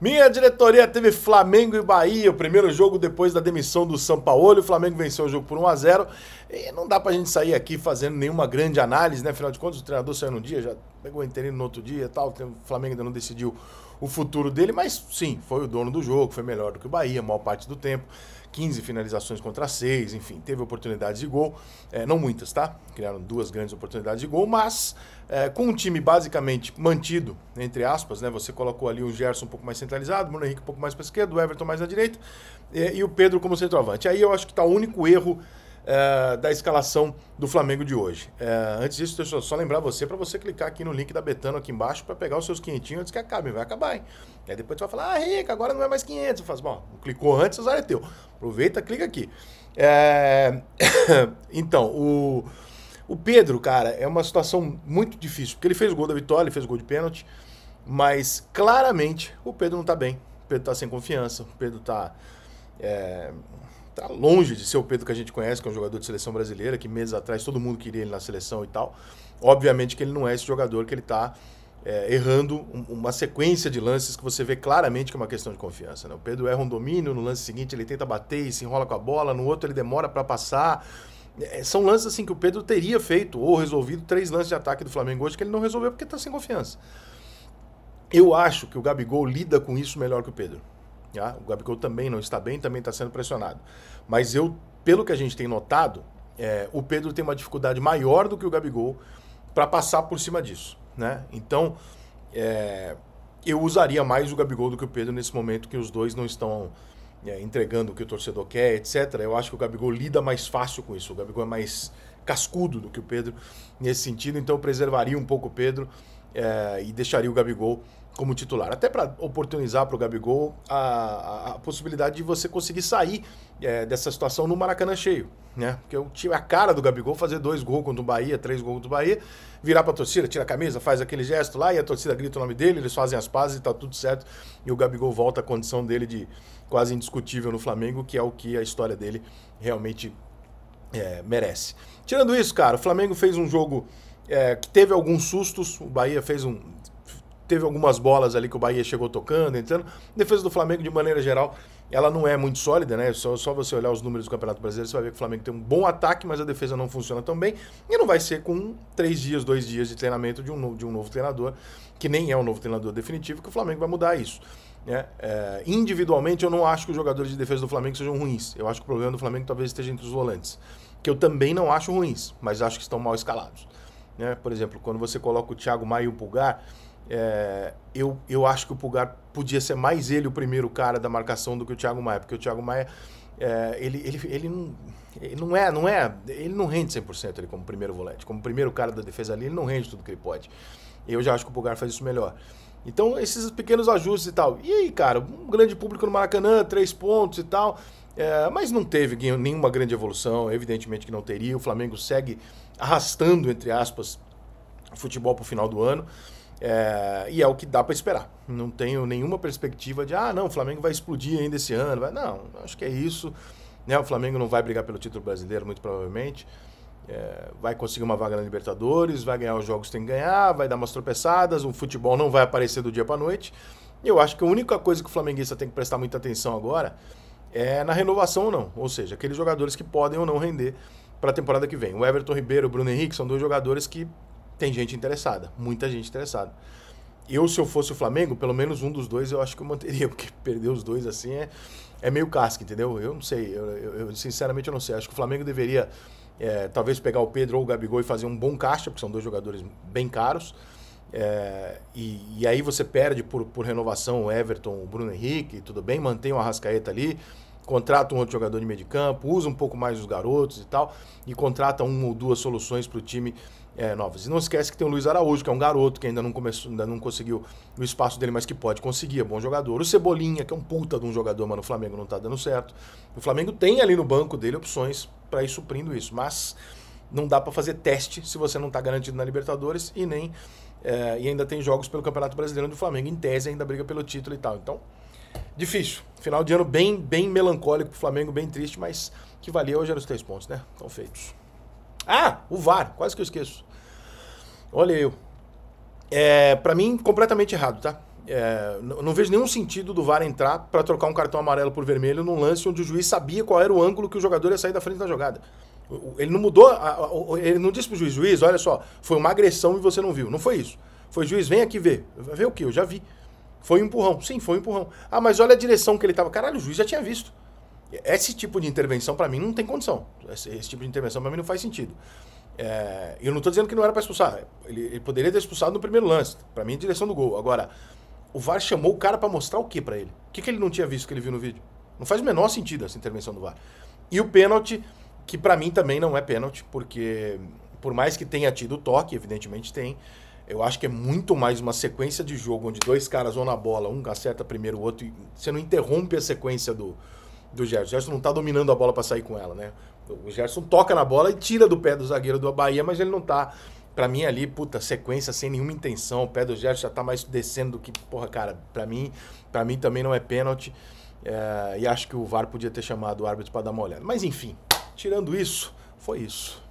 Minha diretoria teve Flamengo e Bahia, o primeiro jogo depois da demissão do Sampaoli. O Flamengo venceu o jogo por 1-0. E não dá pra gente sair aqui fazendo nenhuma grande análise, né? Afinal de contas, o treinador saiu num dia, já pegou o interino no outro dia e tal. O Flamengo ainda não decidiu o futuro dele, mas sim, foi o dono do jogo, foi melhor do que o Bahia, a maior parte do tempo. 15 finalizações contra 6, enfim, teve oportunidades de gol, não muitas, tá? Criaram 2 grandes oportunidades de gol, mas com um time basicamente mantido, entre aspas, né? Você colocou ali o Gerson um pouco mais centralizado, o Bruno Henrique um pouco mais para a esquerda, o Everton mais na direita e o Pedro como centroavante. Aí eu acho que tá o único erro da escalação do Flamengo de hoje. Antes disso, deixa eu só lembrar você, para você clicar aqui no link da Betano aqui embaixo para pegar os seus 500 antes que acabe, vai acabar, hein? Aí depois você vai falar, Rica, agora não é mais 500. Eu falo, bom, clicou antes, azar é teu. Aproveita, clica aqui. Então, o Pedro, cara, é uma situação muito difícil, porque ele fez o gol da vitória, ele fez o gol de pênalti, mas claramente o Pedro não tá bem. O Pedro tá sem confiança, o Pedro tá longe de ser o Pedro que a gente conhece, que é um jogador de seleção brasileira, que meses atrás todo mundo queria ele na seleção e tal. Obviamente que ele não é esse jogador, que ele tá errando uma sequência de lances que você vê claramente que é uma questão de confiança, né? O Pedro erra um domínio, no lance seguinte ele tenta bater e se enrola com a bola, no outro ele demora para passar. São lances assim que o Pedro teria feito ou resolvido 3 lances de ataque do Flamengo hoje que ele não resolveu porque tá sem confiança. Eu acho que o Gabigol lida com isso melhor que o Pedro. O Gabigol também não está bem, também está sendo pressionado. Mas pelo que a gente tem notado, o Pedro tem uma dificuldade maior do que o Gabigol para passar por cima disso, né? Então, eu usaria mais o Gabigol do que o Pedro nesse momento que os dois não estão entregando o que o torcedor quer, etc. Eu acho que o Gabigol lida mais fácil com isso. O Gabigol é mais cascudo do que o Pedro nesse sentido, então eu preservaria um pouco o Pedro e deixaria o Gabigol como titular. Até para oportunizar para o Gabigol a possibilidade de você conseguir sair dessa situação no Maracanã cheio, né? Porque eu tive a cara do Gabigol fazer 2 gols contra o Bahia, 3 gols contra o Bahia, virar para a torcida, tira a camisa, faz aquele gesto lá e a torcida grita o nome dele, eles fazem as pazes e tá tudo certo. E o Gabigol volta à condição dele de quase indiscutível no Flamengo, que é o que a história dele realmente merece. Tirando isso, cara, o Flamengo fez um jogo que teve alguns sustos, o Bahia teve algumas bolas ali que o Bahia chegou tocando, entrando. A defesa do Flamengo, de maneira geral, ela não é muito sólida, né? Só você olhar os números do Campeonato Brasileiro, você vai ver que o Flamengo tem um bom ataque, mas a defesa não funciona tão bem. E não vai ser com 3 dias, 2 dias de treinamento de um novo treinador, que nem é um novo treinador definitivo, que o Flamengo vai mudar isso, né? Individualmente, eu não acho que os jogadores de defesa do Flamengo sejam ruins. Eu acho que o problema do Flamengo talvez esteja entre os volantes, que eu também não acho ruins, mas acho que estão mal escalados, né? Por exemplo, quando você coloca o Thiago Maia e o Pulgar, eu acho que o Pulgar podia ser mais ele o primeiro cara da marcação do que o Thiago Maia, porque o Thiago Maia ele não rende 100% ele como primeiro volante, como primeiro cara da defesa ali, ele não rende tudo que ele pode. Eu já acho que o Pulgar faz isso melhor. Então, esses pequenos ajustes e tal. E aí, cara, um grande público no Maracanã, 3 pontos e tal, mas não teve nenhuma grande evolução, evidentemente que não teria. O Flamengo segue arrastando, entre aspas, o futebol pro final do ano. E é o que dá para esperar. Não tenho nenhuma perspectiva de, não, o Flamengo vai explodir ainda esse ano. Não, acho que é isso, né? O Flamengo não vai brigar pelo título brasileiro, muito provavelmente. Vai conseguir uma vaga na Libertadores, vai ganhar os jogos que tem que ganhar, vai dar umas tropeçadas, o futebol não vai aparecer do dia para noite. E eu acho que a única coisa que o flamenguista tem que prestar muita atenção agora é na renovação ou não. Ou seja, aqueles jogadores que podem ou não render para a temporada que vem. O Everton Ribeiro e o Bruno Henrique são 2 jogadores que tem gente interessada, muita gente interessada. Se eu fosse o Flamengo, pelo menos um dos 2 eu acho que eu manteria, porque perder os 2 assim é meio casca, entendeu? Eu não sei, eu sinceramente eu não sei. Acho que o Flamengo deveria talvez pegar o Pedro ou o Gabigol e fazer um bom caixa, porque são 2 jogadores bem caros. E aí você perde por renovação o Everton, o Bruno Henrique, tudo bem, mantém o Arrascaeta ali, contrata um outro jogador de meio de campo, usa um pouco mais os garotos e tal, e contrata 1 ou 2 soluções para o time novas. E não esquece que tem o Luiz Araújo, que é um garoto que ainda não conseguiu o espaço dele, mas que pode conseguir, é bom jogador. O Cebolinha, que é um puta de um jogador, mas no Flamengo não tá dando certo. O Flamengo tem ali no banco dele opções para ir suprindo isso, mas não dá para fazer teste se você não tá garantido na Libertadores e ainda tem jogos pelo Campeonato Brasileiro onde o Flamengo, em tese, ainda briga pelo título e tal. Então, difícil. Final de ano bem melancólico pro Flamengo, bem triste, mas que valia hoje eram os 3 pontos, né? Estão feitos. O VAR, quase que eu esqueço. Olha eu. Pra mim, completamente errado, tá? Não vejo nenhum sentido do VAR entrar para trocar um cartão amarelo por vermelho num lance onde o juiz sabia qual era o ângulo que o jogador ia sair da frente da jogada. Ele não mudou, ele não disse pro juiz, olha só, foi uma agressão e você não viu. Não foi isso. Foi, juiz, vem aqui ver. Ver o quê? Eu já vi. Foi um empurrão. Sim, foi um empurrão. Ah, mas olha a direção que ele tava. Caralho, o juiz já tinha visto. Esse tipo de intervenção para mim não tem condição. Esse tipo de intervenção para mim não faz sentido. Eu não tô dizendo que não era para expulsar. Ele poderia ter expulsado no primeiro lance. Para mim, direção do gol. Agora, o VAR chamou o cara para mostrar o que para ele? O que ele não tinha visto que ele viu no vídeo? Não faz o menor sentido essa intervenção do VAR. E o pênalti, que para mim também não é pênalti, porque por mais que tenha tido toque, evidentemente tem, eu acho que é muito mais uma sequência de jogo onde dois caras vão na bola, um acerta primeiro o outro, e você não interrompe a sequência do Gerson. O Gerson não tá dominando a bola para sair com ela, né? O Gerson toca na bola e tira do pé do zagueiro do Bahia, mas ele não tá... Pra mim ali, puta, sequência sem nenhuma intenção, o pé do Gerson já tá mais descendo do que... Porra, cara, pra mim também não é pênalti. E acho que o VAR podia ter chamado o árbitro pra dar uma olhada. Mas enfim, tirando isso, foi isso.